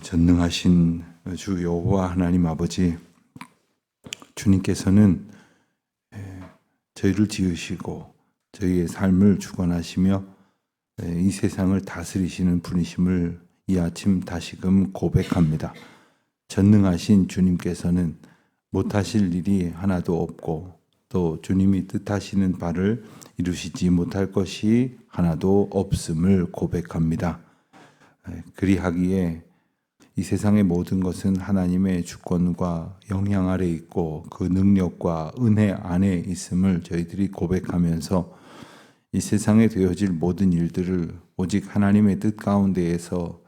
전능하신 주 여호와 하나님 아버지, 주님께서는 저희를 지으시고 저희의 삶을 주관하시며 이 세상을 다스리시는 분이심을 이 아침 다시금 고백합니다. 전능하신 주님께서는 못하실 일이 하나도 없고 또 주님이 뜻하시는 바를 이루시지 못할 것이 하나도 없음을 고백합니다. 그리하기에 이 세상의 모든 것은 하나님의 주권과 영향 아래 있고 그 능력과 은혜 안에 있음을 저희들이 고백하면서 이 세상에 되어질 모든 일들을 오직 하나님의 뜻 가운데에서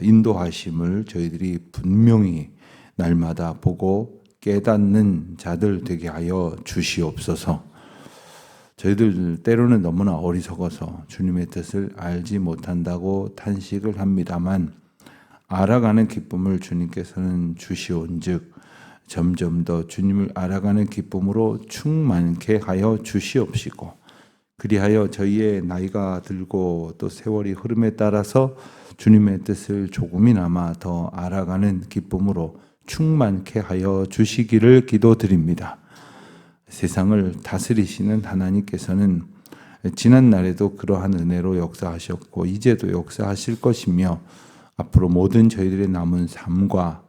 인도하심을 저희들이 분명히 날마다 보고 깨닫는 자들 되게 하여 주시옵소서. 저희들 때로는 너무나 어리석어서 주님의 뜻을 알지 못한다고 탄식을 합니다만 알아가는 기쁨을 주님께서는 주시온즉 점점 더 주님을 알아가는 기쁨으로 충만케 하여 주시옵시고, 그리하여 저희의 나이가 들고 또 세월이 흐름에 따라서 주님의 뜻을 조금이나마 더 알아가는 기쁨으로 충만케 하여 주시기를 기도드립니다. 세상을 다스리시는 하나님께서는 지난 날에도 그러한 은혜로 역사하셨고 이제도 역사하실 것이며 앞으로 모든 저희들의 남은 삶과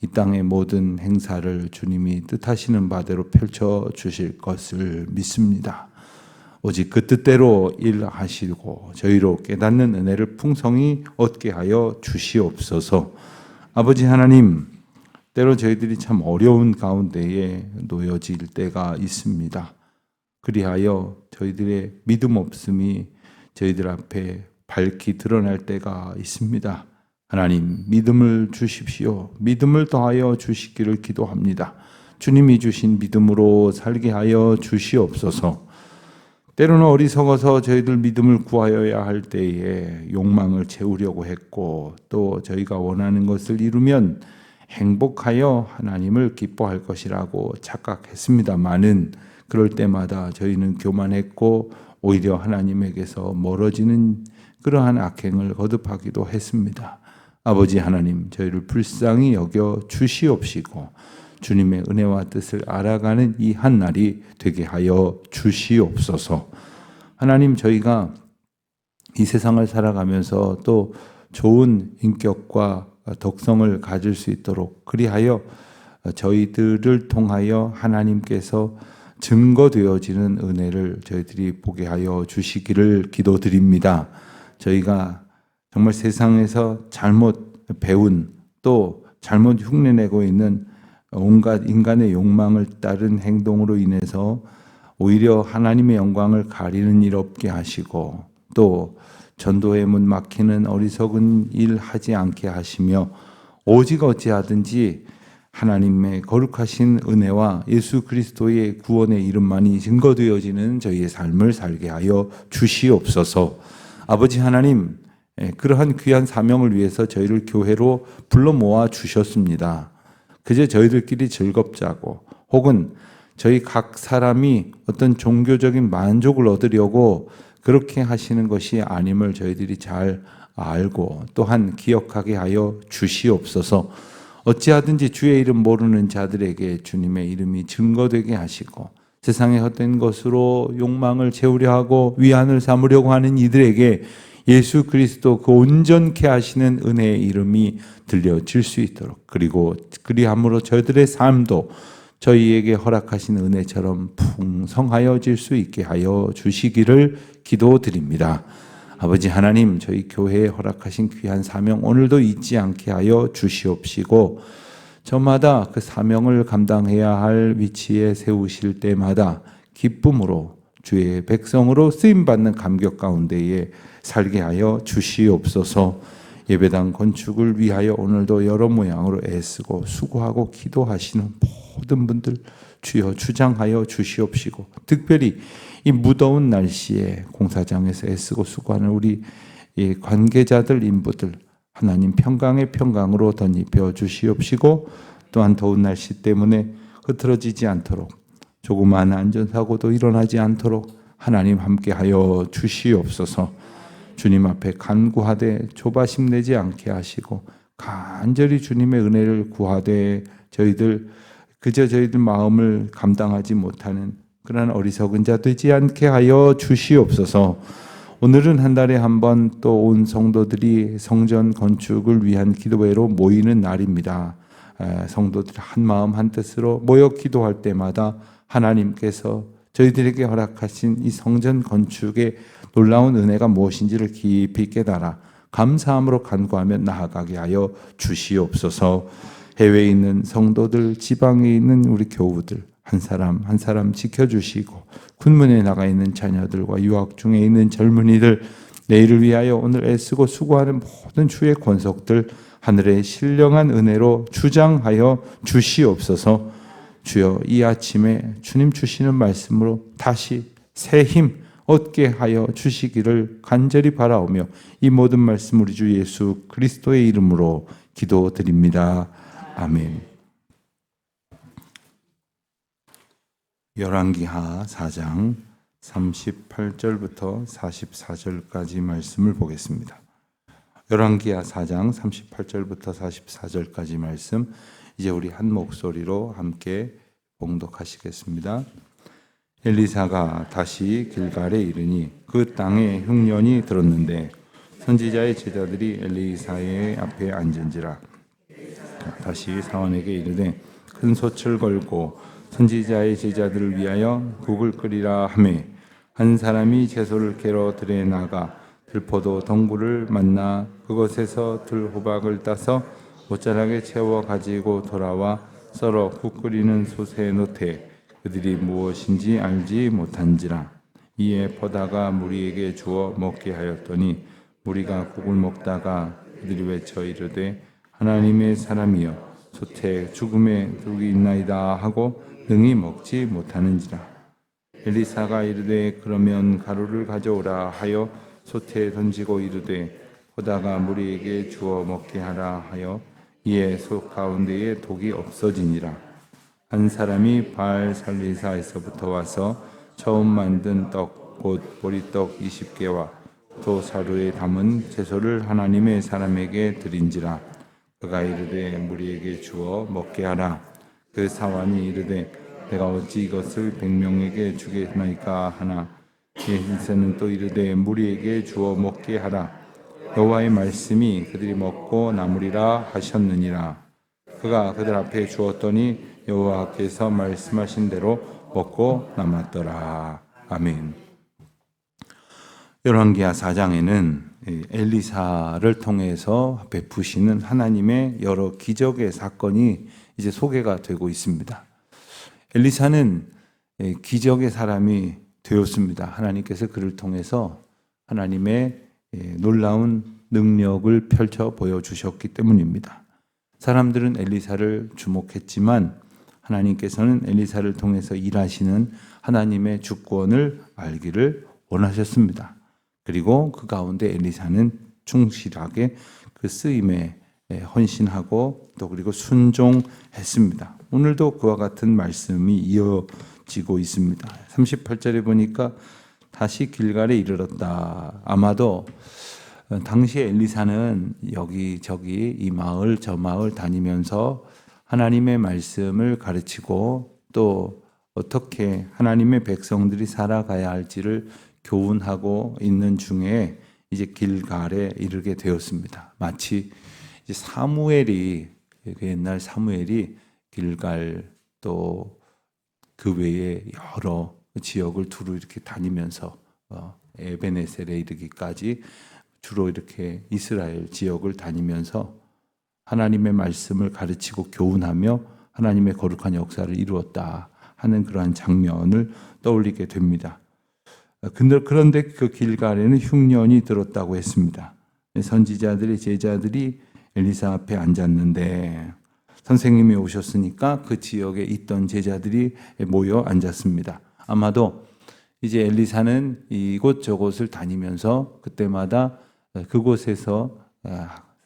이 땅의 모든 행사를 주님이 뜻하시는 바대로 펼쳐 주실 것을 믿습니다. 오직 그 뜻대로 일하시고 저희로 깨닫는 은혜를 풍성히 얻게 하여 주시옵소서. 아버지 하나님, 때로 저희들이 참 어려운 가운데에 놓여질 때가 있습니다. 그리하여 저희들의 믿음 없음이 저희들 앞에 밝히 드러날 때가 있습니다. 하나님, 믿음을 주십시오. 믿음을 더하여 주시기를 기도합니다. 주님이 주신 믿음으로 살게 하여 주시옵소서. 때로는 어리석어서 저희들 믿음을 구하여야 할 때에 욕망을 채우려고 했고 또 저희가 원하는 것을 이루면 행복하여 하나님을 기뻐할 것이라고 착각했습니다마는 그럴 때마다 저희는 교만했고 오히려 하나님에게서 멀어지는 그러한 악행을 거듭하기도 했습니다. 아버지 하나님, 저희를 불쌍히 여겨 주시옵시고 주님의 은혜와 뜻을 알아가는 이 한날이 되게 하여 주시옵소서. 하나님, 저희가 이 세상을 살아가면서 또 좋은 인격과 덕성을 가질 수 있도록 그리하여 저희들을 통하여 하나님께서 증거되어지는 은혜를 저희들이 보게 하여 주시기를 기도드립니다. 저희가 정말 세상에서 잘못 배운 또 잘못 흉내내고 있는 온갖 인간의 욕망을 따른 행동으로 인해서 오히려 하나님의 영광을 가리는 일 없게 하시고 또 전도의 문 막히는 어리석은 일 하지 않게 하시며 오직 어찌하든지 하나님의 거룩하신 은혜와 예수 그리스도의 구원의 이름만이 증거되어지는 저희의 삶을 살게 하여 주시옵소서. 아버지 하나님, 그러한 귀한 사명을 위해서 저희를 교회로 불러 모아 주셨습니다. 그저 저희들끼리 즐겁자고 혹은 저희 각 사람이 어떤 종교적인 만족을 얻으려고 그렇게 하시는 것이 아님을 저희들이 잘 알고 또한 기억하게 하여 주시옵소서. 어찌하든지 주의 이름 모르는 자들에게 주님의 이름이 증거되게 하시고 세상의 헛된 것으로 욕망을 채우려 하고 위안을 삼으려고 하는 이들에게 예수 그리스도 그 온전케 하시는 은혜의 이름이 들려질 수 있도록 그리고 그리함으로 저희들의 삶도 저희에게 허락하신 은혜처럼 풍성하여질 수 있게 하여 주시기를 기도드립니다. 아버지 하나님, 저희 교회에 허락하신 귀한 사명 오늘도 잊지 않게 하여 주시옵시고 저마다 그 사명을 감당해야 할 위치에 세우실 때마다 기쁨으로 주의 백성으로 쓰임받는 감격 가운데에 살게 하여 주시옵소서. 예배당 건축을 위하여 오늘도 여러 모양으로 애쓰고 수고하고 기도하시는 모든 분들 주여 주장하여 주시옵시고 특별히 이 무더운 날씨에 공사장에서 애쓰고 수고하는 우리 관계자들 인부들 하나님 평강의 평강으로 덧입혀 주시옵시고 또한 더운 날씨 때문에 흐트러지지 않도록 조그마한 안전사고도 일어나지 않도록 하나님 함께하여 주시옵소서. 주님 앞에 간구하되 조바심 내지 않게 하시고 간절히 주님의 은혜를 구하되 그저 저희들 마음을 감당하지 못하는 그러한 어리석은 자 되지 않게 하여 주시옵소서. 오늘은 한 달에 한 번 또 온 성도들이 성전 건축을 위한 기도회로 모이는 날입니다. 성도들이 한 마음 한 뜻으로 모여 기도할 때마다 하나님께서 저희들에게 허락하신 이 성전 건축의 놀라운 은혜가 무엇인지를 깊이 깨달아 감사함으로 간구하며 나아가게 하여 주시옵소서. 해외에 있는 성도들, 지방에 있는 우리 교우들 한 사람 한 사람 지켜주시고 군문에 나가 있는 자녀들과 유학 중에 있는 젊은이들, 내일을 위하여 오늘 애쓰고 수고하는 모든 주의 권속들 하늘의 신령한 은혜로 주장하여 주시옵소서. 주여, 이 아침에 주님 주시는 말씀으로 다시 새 힘 얻게 하여 주시기를 간절히 바라오며 이 모든 말씀 우리 주 예수 그리스도의 이름으로 기도드립니다. 아멘. 열왕기하 4장 38절부터 44절까지 말씀을 보겠습니다. 열왕기하 4장 38절부터 44절까지 말씀, 이제 우리 한 목소리로 함께 봉독하시겠습니다. 엘리사가 다시 길갈에 이르니 그 땅에 흉년이 들었는데 선지자의 제자들이 엘리사의 앞에 앉은지라. 다시 사원에게 이르되 큰 솥을 걸고 선지자의 제자들을 위하여 국을 끓이라 하매 한 사람이 채소를 캐러 들에 나가 들포도 덩굴을 만나 그곳에서 들호박을 따서 옷자락에 채워 가지고 돌아와 썰어 국 끓이는 솥에 넣되 그들이 무엇인지 알지 못한지라. 이에 포다가 무리에게 주어 먹게 하였더니 무리가 국을 먹다가 그들이 외쳐 이르되 하나님의 사람이여 솥에 죽음의 둑이 있나이다 하고 능히 먹지 못하는지라. 엘리사가 이르되 그러면 가루를 가져오라 하여 솥에 던지고 이르되 포다가 무리에게 주어 먹게 하라 하여 이에 솥 가운데에 독이 없어지니라. 한 사람이 바알 살리사에서부터 와서 처음 만든 떡 곧 보리떡 20개와 또 사루에 담은 채소를 하나님의 사람에게 드린지라. 그가 이르되 무리에게 주어 먹게 하라. 그 사환이 이르되 내가 어찌 이것을 100명에게 주겠나이까 하나. 엘리사는 또 이르되 무리에게 주어 먹게 하라. 여호와의 말씀이 그들이 먹고 남으리라 하셨느니라. 그가 그들 앞에 주었더니 여호와께서 말씀하신 대로 먹고 남았더라. 아멘. 열왕기하 4장에는 엘리사를 통해서 베푸시는 하나님의 여러 기적의 사건이 이제 소개가 되고 있습니다. 엘리사는 기적의 사람이 되었습니다. 하나님께서 그를 통해서 하나님의 놀라운 능력을 펼쳐 보여주셨기 때문입니다. 사람들은 엘리사를 주목했지만 하나님께서는 엘리사를 통해서 일하시는 하나님의 주권을 알기를 원하셨습니다. 그리고 그 가운데 엘리사는 충실하게 그 쓰임에 헌신하고 또 그리고 순종했습니다. 오늘도 그와 같은 말씀이 이어지고 있습니다. 38절에 보니까 다시 길갈에 이르렀다. 아마도 당시에 엘리사는 여기저기 이 마을 저 마을 다니면서 하나님의 말씀을 가르치고 또 어떻게 하나님의 백성들이 살아가야 할지를 교훈하고 있는 중에 이제 길갈에 이르게 되었습니다. 마치 이제 사무엘이 옛날 사무엘이 길갈 또 그 외에 여러 지역을 두루 이렇게 다니면서 에베네셀에 이르기까지 주로 이렇게 이스라엘 지역을 다니면서 하나님의 말씀을 가르치고 교훈하며 하나님의 거룩한 역사를 이루었다 하는 그러한 장면을 떠올리게 됩니다. 그런데 그 길갈에는 흉년이 들었다고 했습니다. 선지자들의 제자들이 엘리사 앞에 앉았는데 선생님이 오셨으니까 그 지역에 있던 제자들이 모여 앉았습니다. 아마도 이제 엘리사는 이곳저곳을 다니면서 그때마다 그곳에서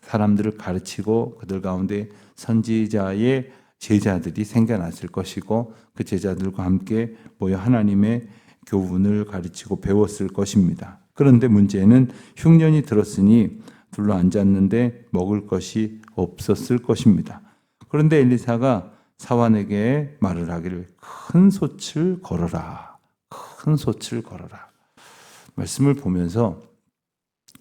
사람들을 가르치고 그들 가운데 선지자의 제자들이 생겨났을 것이고 그 제자들과 함께 모여 하나님의 교훈을 가르치고 배웠을 것입니다. 그런데 문제는 흉년이 들었으니 둘러앉았는데 먹을 것이 없었을 것입니다. 그런데 엘리사가 사환에게 말을 하기를 큰 솥을 걸어라. 큰 솥을 걸어라. 말씀을 보면서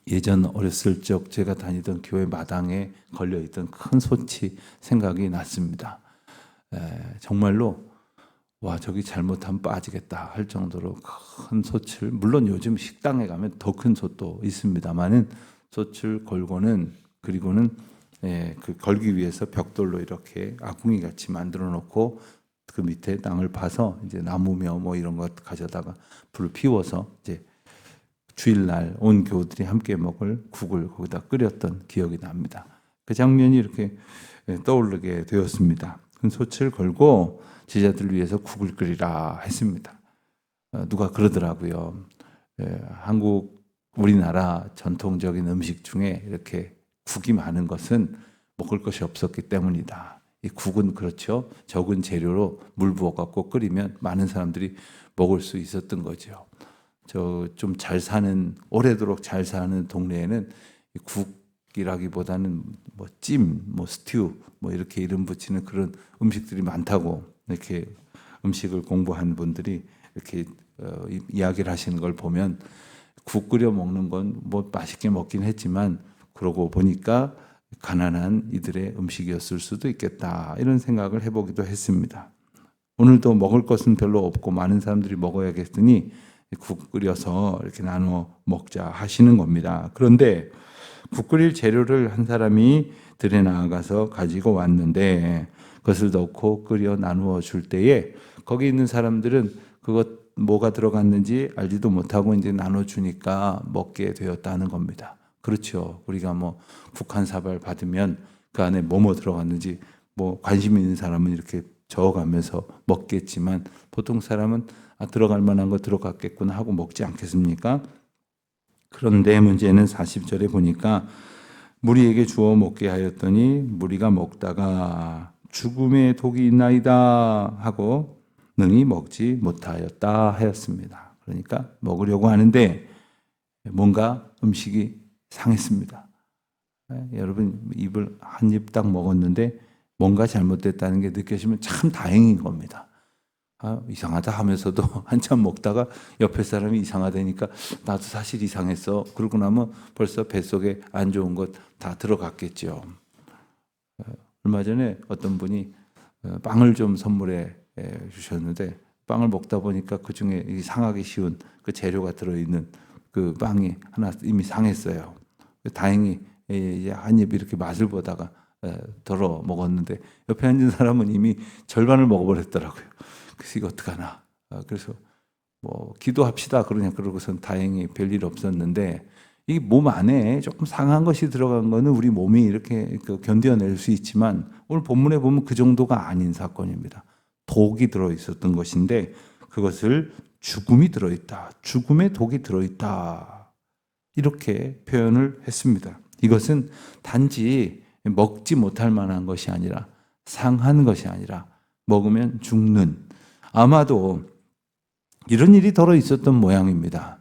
예전 어렸을 적 제가 다니던 교회 마당에 걸려있던 큰 솥이 생각이 났습니다. 정말로 와 저기 잘못하면 빠지겠다 할 정도로 큰 솥을, 물론 요즘 식당에 가면 더 큰 솥도 있습니다만은 솥을 걸고는, 그리고는 그 걸기 위해서 벽돌로 이렇게 아궁이 같이 만들어 놓고 그 밑에 땅을 파서 이제 나무며 뭐 이런 것 가져다가 불을 피워서 이제 주일날 온 교우들이 함께 먹을 국을 거기다 끓였던 기억이 납니다. 그 장면이 이렇게 떠오르게 되었습니다. 큰 솥을 걸고 제자들을 위해서 국을 끓이라 했습니다. 누가 그러더라고요. 한국 우리나라 전통적인 음식 중에 이렇게 국이 많은 것은 먹을 것이 없었기 때문이다. 이 국은 그렇죠. 적은 재료로 물 부어갖고 끓이면 많은 사람들이 먹을 수 있었던 거죠. 저 좀 잘 사는, 오래도록 잘 사는 동네에는 국이라기보다는 뭐 찜, 뭐 스튜, 뭐 이렇게 이름 붙이는 그런 음식들이 많다고 이렇게 음식을 공부하는 분들이 이렇게 이야기를 하시는 걸 보면 국 끓여 먹는 건 뭐 맛있게 먹긴 했지만 그러고 보니까 가난한 이들의 음식이었을 수도 있겠다 이런 생각을 해보기도 했습니다. 오늘도 먹을 것은 별로 없고 많은 사람들이 먹어야겠으니 국 끓여서 이렇게 나눠 먹자 하시는 겁니다. 그런데 국 끓일 재료를 한 사람이 들에 나아가서 가지고 왔는데 그것을 넣고 끓여 나누어 줄 때에 거기 있는 사람들은 그것 뭐가 들어갔는지 알지도 못하고 이제 나눠주니까 먹게 되었다는 겁니다. 그렇죠. 우리가 뭐 국 한 사발 받으면 그 안에 뭐뭐 들어갔는지 뭐 관심 있는 사람은 이렇게 저어가면서 먹겠지만 보통 사람은 들어갈 만한 거 들어갔겠구나 하고 먹지 않겠습니까? 그런데 문제는 40절에 보니까 무리에게 주어 먹게 하였더니 무리가 먹다가 죽음의 독이 있나이다 하고 능히 먹지 못하였다 하였습니다. 그러니까 먹으려고 하는데 뭔가 음식이 상했습니다. 여러분 입을 한 입 딱 먹었는데 뭔가 잘못됐다는 게 느껴지면 참 다행인 겁니다. 이상하다 하면서도 한참 먹다가 옆에 사람이 이상하다니까 나도 사실 이상했어. 그러고 나면 벌써 뱃속에 안 좋은 것 다 들어갔겠죠. 얼마 전에 어떤 분이 빵을 좀 선물해 주셨는데 빵을 먹다 보니까 그 중에 상하기 쉬운 그 재료가 들어있는 그 빵이 하나 이미 상했어요. 다행히 한 입 이렇게 맛을 보다가 덜어 먹었는데 옆에 앉은 사람은 이미 절반을 먹어버렸더라고요. 그래서 이거 어떡하나. 그래서 뭐 기도합시다 그러고선 다행히 별일 없었는데 이 몸 안에 조금 상한 것이 들어간 거는 우리 몸이 이렇게 견뎌낼 수 있지만 오늘 본문에 보면 그 정도가 아닌 사건입니다. 독이 들어있었던 것인데 그것을 죽음이 들어있다. 죽음의 독이 들어있다. 이렇게 표현을 했습니다. 이것은 단지 먹지 못할 만한 것이 아니라 상한 것이 아니라 먹으면 죽는, 아마도 이런 일이 덜어 있었던 모양입니다.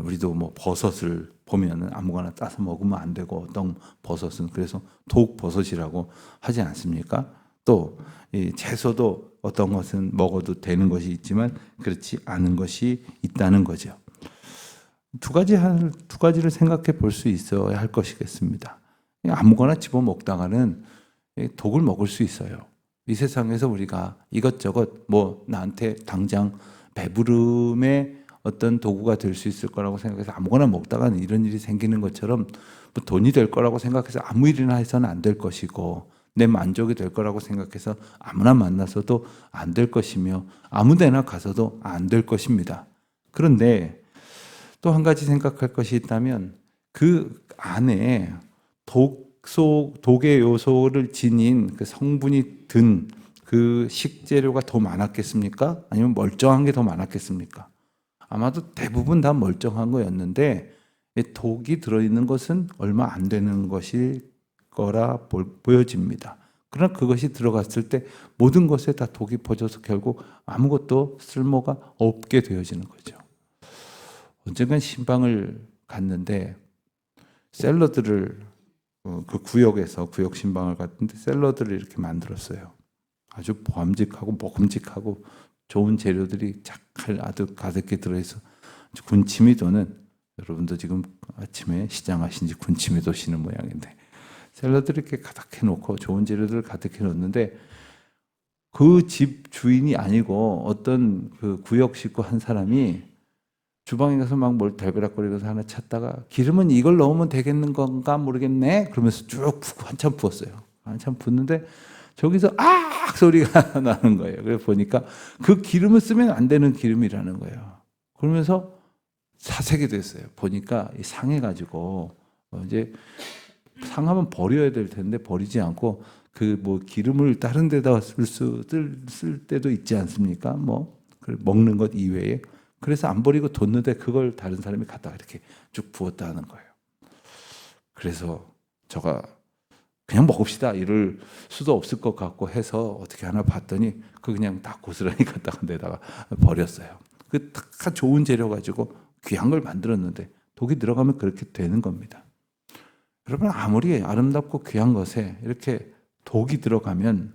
우리도 뭐 버섯을 보면 아무거나 따서 먹으면 안 되고 어떤 버섯은 그래서 독버섯이라고 하지 않습니까? 또 이 채소도 어떤 것은 먹어도 되는 것이 있지만 그렇지 않은 것이 있다는 거죠. 두 가지를 생각해 볼 수 있어야 할 것이겠습니다. 아무거나 집어 먹다가는 독을 먹을 수 있어요. 이 세상에서 우리가 이것저것 뭐 나한테 당장 배부름의 어떤 도구가 될 수 있을 거라고 생각해서 아무거나 먹다가는 이런 일이 생기는 것처럼 뭐 돈이 될 거라고 생각해서 아무 일이나 해서는 안 될 것이고 내 만족이 될 거라고 생각해서 아무나 만나서도 안 될 것이며 아무 데나 가서도 안 될 것입니다. 그런데 또 한 가지 생각할 것이 있다면 그 안에 독의 요소를 지닌 그 성분이 든 그 식재료가 더 많았겠습니까? 아니면 멀쩡한 게 더 많았겠습니까? 아마도 대부분 다 멀쩡한 거였는데 독이 들어있는 것은 얼마 안 되는 것일 거라 보여집니다. 그러나 그것이 들어갔을 때 모든 것에 다 독이 퍼져서 결국 아무것도 쓸모가 없게 되어지는 거죠. 언젠간 신방을 갔는데 샐러드를 그 구역에서 구역 신방을 갔는데 샐러드를 이렇게 만들었어요. 아주 보암직하고 먹음직하고 좋은 재료들이 아주 가득히 들어있어 군침이 도는, 여러분도 지금 아침에 시장하신 지 군침이 도시는 모양인데 샐러드를 이렇게 가득해 놓고 좋은 재료들을 가득해 놓는데 그 집 주인이 아니고 어떤 그 구역 식구 한 사람이 주방에 가서 막 뭘 달그락거리면서 하나 찾다가 기름은 이걸 넣으면 되겠는 건가 모르겠네 그러면서 쭉 붓고 한참 부었어요. 한참 붓는데 저기서 악 소리가 나는 거예요. 그래서 보니까 그 기름을 쓰면 안 되는 기름이라는 거예요. 그러면서 사색이 됐어요. 보니까 상해가지고 이제 상하면 버려야 될 텐데 버리지 않고 그 뭐 기름을 다른 데다 쓸 때도 있지 않습니까? 뭐 먹는 것 이외에. 그래서 안 버리고 뒀는데 그걸 다른 사람이 갖다가 이렇게 쭉 부었다는 거예요. 그래서 제가 그냥 먹읍시다 이럴 수도 없을 것 같고 해서 어떻게 하나 봤더니 그 그냥 다 고스란히 갖다가 내다가 버렸어요. 그 다 좋은 재료 가지고 귀한 걸 만들었는데 독이 들어가면 그렇게 되는 겁니다. 여러분 아무리 아름답고 귀한 것에 이렇게 독이 들어가면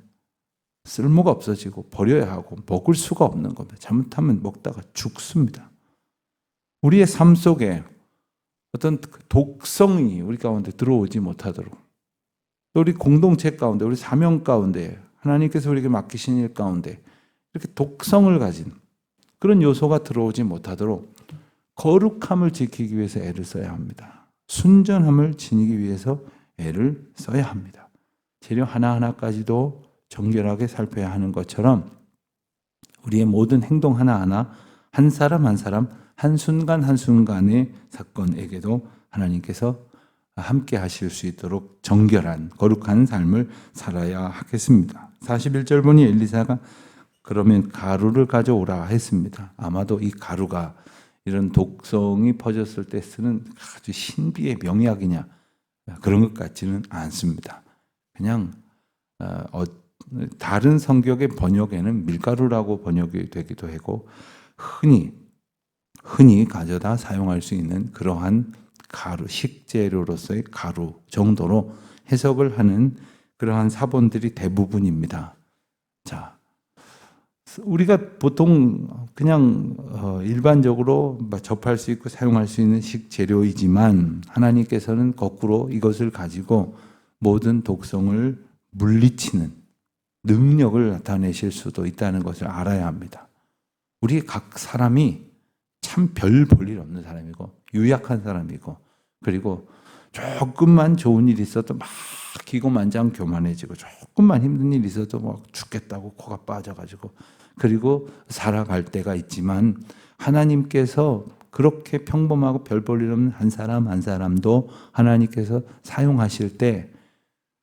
쓸모가 없어지고 버려야 하고 먹을 수가 없는 겁니다. 잘못하면 먹다가 죽습니다. 우리의 삶 속에 어떤 독성이 우리 가운데 들어오지 못하도록, 또 우리 공동체 가운데, 우리 사명 가운데, 하나님께서 우리에게 맡기신 일 가운데 이렇게 독성을 가진 그런 요소가 들어오지 못하도록 거룩함을 지키기 위해서 애를 써야 합니다. 순전함을 지니기 위해서 애를 써야 합니다. 재료 하나하나까지도 정결하게 살펴야 하는 것처럼 우리의 모든 행동 하나하나, 한 사람 한 사람, 한순간 한순간의 사건에게도 하나님께서 함께 하실 수 있도록 정결한 거룩한 삶을 살아야 하겠습니다. 41절 보니 엘리사가 그러면 가루를 가져오라 했습니다. 아마도 이 가루가 이런 독성이 퍼졌을 때 쓰는 아주 신비의 명약이냐 그런 것 같지는 않습니다. 그냥 다른 성격의 번역에는 밀가루라고 번역이 되기도 하고 흔히 가져다 사용할 수 있는 그러한 가루, 식재료로서의 가루 정도로 해석을 하는 그러한 사본들이 대부분입니다. 자, 우리가 보통 그냥 일반적으로 접할 수 있고 사용할 수 있는 식재료이지만 하나님께서는 거꾸로 이것을 가지고 모든 독성을 물리치는 능력을 나타내실 수도 있다는 것을 알아야 합니다. 우리 각 사람이 참 별 볼 일 없는 사람이고 유약한 사람이고, 그리고 조금만 좋은 일이 있어도 막 기고만장 교만해지고, 조금만 힘든 일이 있어도 막 죽겠다고 코가 빠져가지고, 그리고 살아갈 때가 있지만 하나님께서 그렇게 평범하고 별 볼 일 없는 한 사람 한 사람도 하나님께서 사용하실 때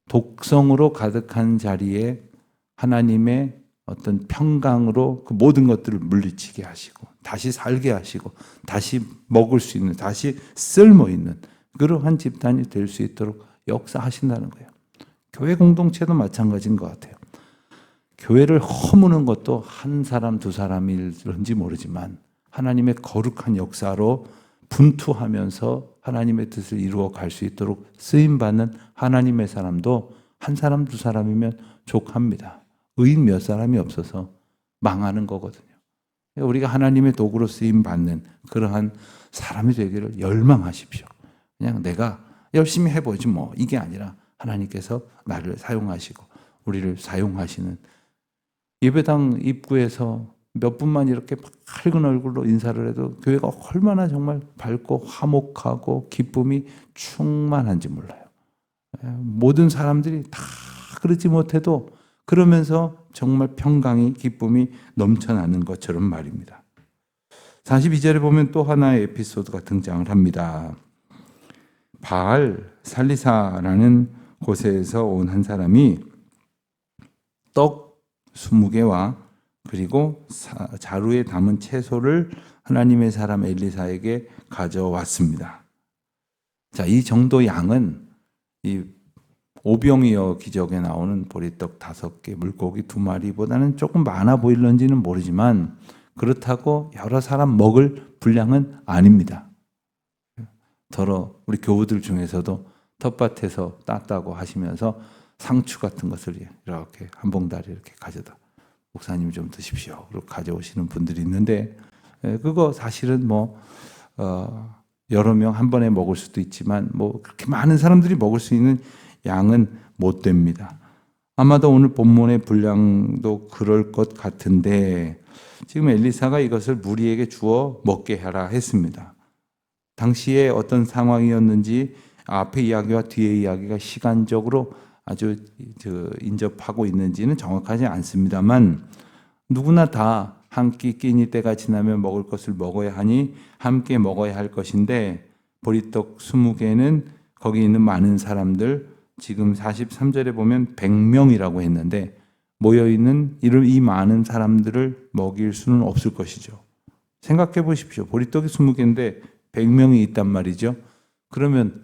독성으로 가득한 자리에 하나님의 어떤 평강으로 그 모든 것들을 물리치게 하시고 다시 살게 하시고 다시 먹을 수 있는, 다시 쓸모 있는 그러한 집단이 될 수 있도록 역사하신다는 거예요. 교회 공동체도 마찬가지인 것 같아요. 교회를 허무는 것도 한 사람 두 사람일지 모르지만 하나님의 거룩한 역사로 분투하면서 하나님의 뜻을 이루어 갈 수 있도록 쓰임받는 하나님의 사람도 한 사람 두 사람이면 족합니다. 의인 몇 사람이 없어서 망하는 거거든요. 우리가 하나님의 도구로 쓰임받는 그러한 사람이 되기를 열망하십시오. 그냥 내가 열심히 해보지 뭐 이게 아니라 하나님께서 나를 사용하시고 우리를 사용하시는, 예배당 입구에서 몇 분만 이렇게 밝은 얼굴로 인사를 해도 교회가 얼마나 정말 밝고 화목하고 기쁨이 충만한지 몰라요. 모든 사람들이 다 그러지 못해도 그러면서 정말 평강이, 기쁨이 넘쳐나는 것처럼 말입니다. 42절에 보면 또 하나의 에피소드가 등장을 합니다. 바알 살리사라는 곳에서 온 한 사람이 떡 20개와 그리고 자루에 담은 채소를 하나님의 사람 엘리사에게 가져왔습니다. 자, 이 정도 양은 이 오병이어 기적에 나오는 보리떡 5개, 물고기 2마리보다는 조금 많아 보일런지는 모르지만 그렇다고 여러 사람 먹을 분량은 아닙니다. 더러 우리 교우들 중에서도 텃밭에서 땄다고 하시면서 상추 같은 것을 이렇게 한 봉다리 이렇게 가져다 목사님 좀 드십시오. 그리고 가져오시는 분들이 있는데 그거 사실은 여러 명 한 번에 먹을 수도 있지만 그렇게 많은 사람들이 먹을 수 있는 양은 못 됩니다. 아마도 오늘 본문의 분량도 그럴 것 같은데 지금 엘리사가 이것을 무리에게 주어 먹게 하라 했습니다. 당시에 어떤 상황이었는지 앞에 이야기와 뒤에 이야기가 시간적으로 아주 인접하고 있는지는 정확하지 않습니다만 누구나 다 한 끼 끼니 때가 지나면 먹을 것을 먹어야 하니 함께 먹어야 할 것인데 보리떡 20개는 거기 있는 많은 사람들 지금 43절에 보면 100명이라고 했는데 모여있는 이 많은 사람들을 먹일 수는 없을 것이죠. 생각해 보십시오. 보리떡이 20개인데 100명이 있단 말이죠. 그러면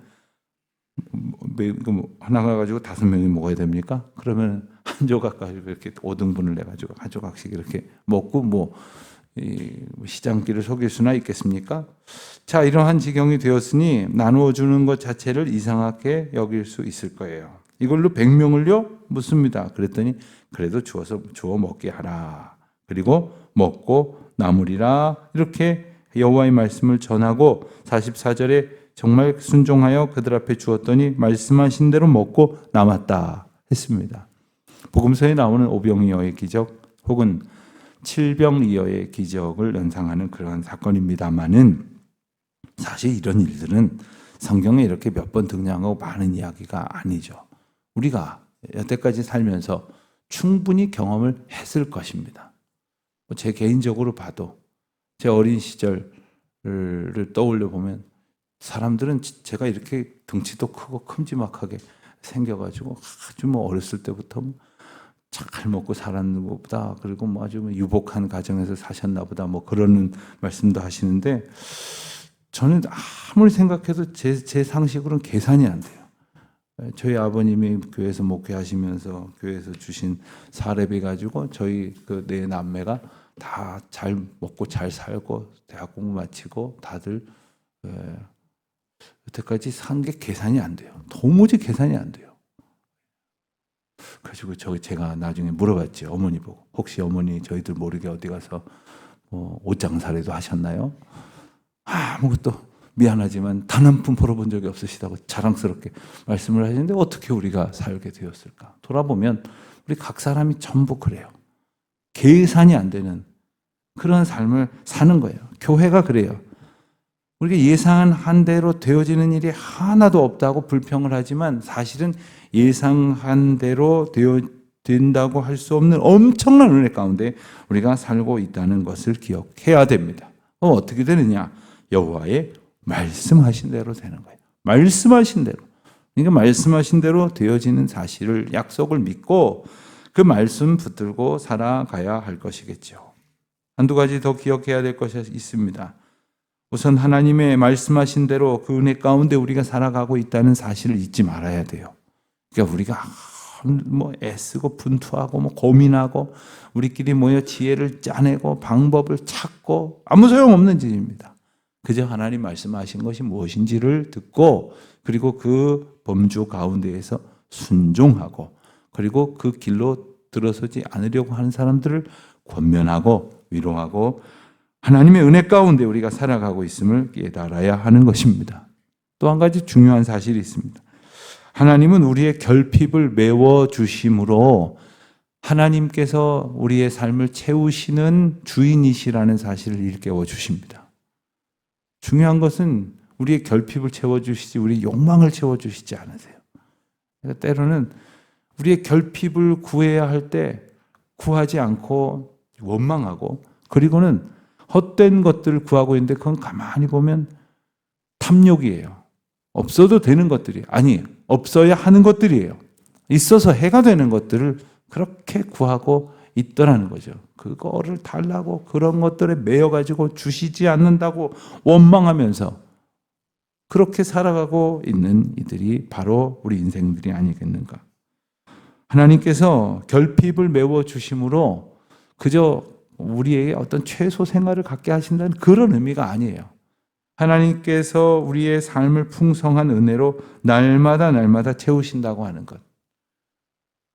하나가 가지고 5명이 먹어야 됩니까? 그러면 한 조각 가지고 이렇게 5등분을 내가지고 한 조각씩 이렇게 먹고 시장길을 속일 수나 있겠습니까? 자, 이러한 지경이 되었으니 나누어 주는 것 자체를 이상하게 여길 수 있을 거예요. 이걸로 100명을요? 묻습니다. 그랬더니 그래도 주어 먹게 하라. 그리고 먹고 남으리라. 이렇게 여호와의 말씀을 전하고 44절에 정말 순종하여 그들 앞에 주었더니 말씀하신 대로 먹고 남았다 했습니다. 복음서에 나오는 오병이어의 기적 혹은 칠병이어의 기적을 연상하는 그러한 사건입니다만은 사실 이런 일들은 성경에 이렇게 몇 번 등장하고 많은 이야기가 아니죠. 우리가 여태까지 살면서 충분히 경험을 했을 것입니다. 제 개인적으로 봐도 제 어린 시절을 떠올려 보면 사람들은 제가 이렇게 덩치도 크고 큼지막하게 생겨가지고 아주 어렸을 때부터 잘 먹고 살았나 보다. 그리고 아주 유복한 가정에서 사셨나 보다. 그런 말씀도 하시는데 저는 아무리 생각해도 제 상식으로는 계산이 안 돼요. 저희 아버님이 교회에서 목회하시면서 교회에서 주신 사례비 가지고 저희 네 남매가 다 잘 먹고 잘 살고 대학 공부 마치고 다들 여태까지 산 게 계산이 안 돼요. 도무지 계산이 안 돼요. 그래가지고 제가 나중에 물어봤지 어머니 보고 혹시 어머니 저희들 모르게 어디 가서 옷장사라도 하셨나요? 아무것도 미안하지만 단 한 푼 벌어본 적이 없으시다고 자랑스럽게 말씀을 하시는데 어떻게 우리가 살게 되었을까? 돌아보면 우리 각 사람이 전부 그래요. 계산이 안 되는 그런 삶을 사는 거예요. 교회가 그래요. 우리가 예상한 대로 되어지는 일이 하나도 없다고 불평을 하지만 사실은 예상한 대로 된다고 할 수 없는 엄청난 은혜 가운데 우리가 살고 있다는 것을 기억해야 됩니다. 어떻게 되느냐? 여호와의 말씀하신 대로 되는 거예요. 말씀하신 대로. 그러니까 말씀하신 대로 되어지는 사실을 약속을 믿고 그 말씀 붙들고 살아가야 할 것이겠죠. 한두 가지 더 기억해야 될 것이 있습니다. 우선 하나님의 말씀하신 대로 그 은혜 가운데 우리가 살아가고 있다는 사실을 잊지 말아야 돼요. 그러니까 우리가 애쓰고 분투하고 고민하고 우리끼리 모여 지혜를 짜내고 방법을 찾고 아무 소용없는 짓입니다. 그저 하나님 말씀하신 것이 무엇인지를 듣고 그리고 그 범주 가운데에서 순종하고 그리고 그 길로 들어서지 않으려고 하는 사람들을 권면하고 위로하고 하나님의 은혜 가운데 우리가 살아가고 있음을 깨달아야 하는 것입니다. 또 한 가지 중요한 사실이 있습니다. 하나님은 우리의 결핍을 메워주심으로 하나님께서 우리의 삶을 채우시는 주인이시라는 사실을 일깨워 주십니다. 중요한 것은 우리의 결핍을 채워주시지 우리의 욕망을 채워주시지 않으세요. 그러니까 때로는 우리의 결핍을 구해야 할 때 구하지 않고 원망하고 그리고는 헛된 것들을 구하고 있는데 그건 가만히 보면 탐욕이에요. 없어도 되는 것들이 아니 없어야 하는 것들이에요. 있어서 해가 되는 것들을 그렇게 구하고 있더라는 거죠. 그거를 달라고 그런 것들에 매여가지고 주시지 않는다고 원망하면서 그렇게 살아가고 있는 이들이 바로 우리 인생들이 아니겠는가. 하나님께서 결핍을 메워주심으로 그저 우리에게 어떤 최소 생활을 갖게 하신다는 그런 의미가 아니에요. 하나님께서 우리의 삶을 풍성한 은혜로 날마다 채우신다고 하는 것.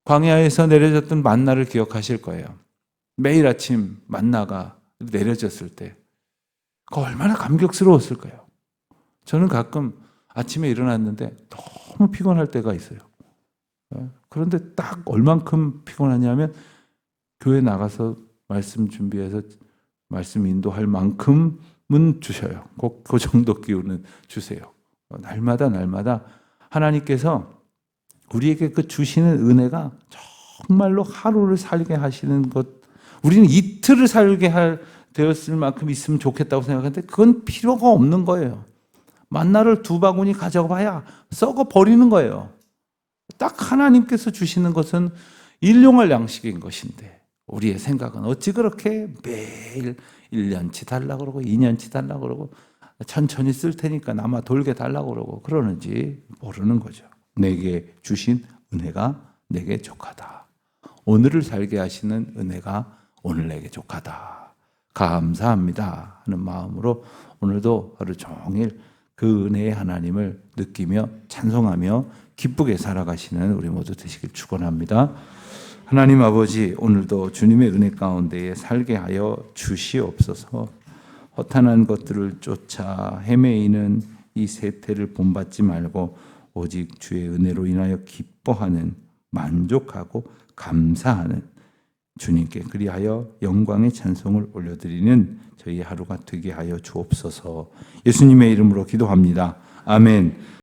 광야에서 내려졌던 만나를 기억하실 거예요. 매일 아침 만나가 내려졌을 때 그 얼마나 감격스러웠을 거예요. 저는 가끔 아침에 일어났는데 너무 피곤할 때가 있어요. 그런데 딱 얼만큼 피곤하냐면 교회 나가서 말씀 준비해서 말씀 인도할 만큼은 주셔요. 그 정도 기운은 주세요. 날마다 하나님께서 우리에게 그 주시는 은혜가 정말로 하루를 살게 하시는 것, 우리는 이틀을 살게 되었을 만큼 있으면 좋겠다고 생각하는데 그건 필요가 없는 거예요. 만나를 2바구니 가져가야 썩어 버리는 거예요. 딱 하나님께서 주시는 것은 일용할 양식인 것인데 우리의 생각은 어찌 그렇게 매일 1년치 달라고 그러고 2년치 달라고 그러고 천천히 쓸 테니까 남아 돌게 달라고 그러고 그러는지 모르는 거죠. 내게 주신 은혜가 내게 족하다. 오늘을 살게 하시는 은혜가 오늘 내게 족하다. 감사합니다 하는 마음으로 오늘도 하루 종일 그 은혜의 하나님을 느끼며 찬송하며 기쁘게 살아가시는 우리 모두 되시길 축원합니다. 하나님 아버지, 오늘도 주님의 은혜 가운데에 살게 하여 주시옵소서. 허탄한 것들을 쫓아 헤매이는 이 세태를 본받지 말고 오직 주의 은혜로 인하여 기뻐하는, 만족하고 감사하는 주님께 그리하여 영광의 찬송을 올려드리는 저희 하루가 되게 하여 주옵소서. 예수님의 이름으로 기도합니다. 아멘.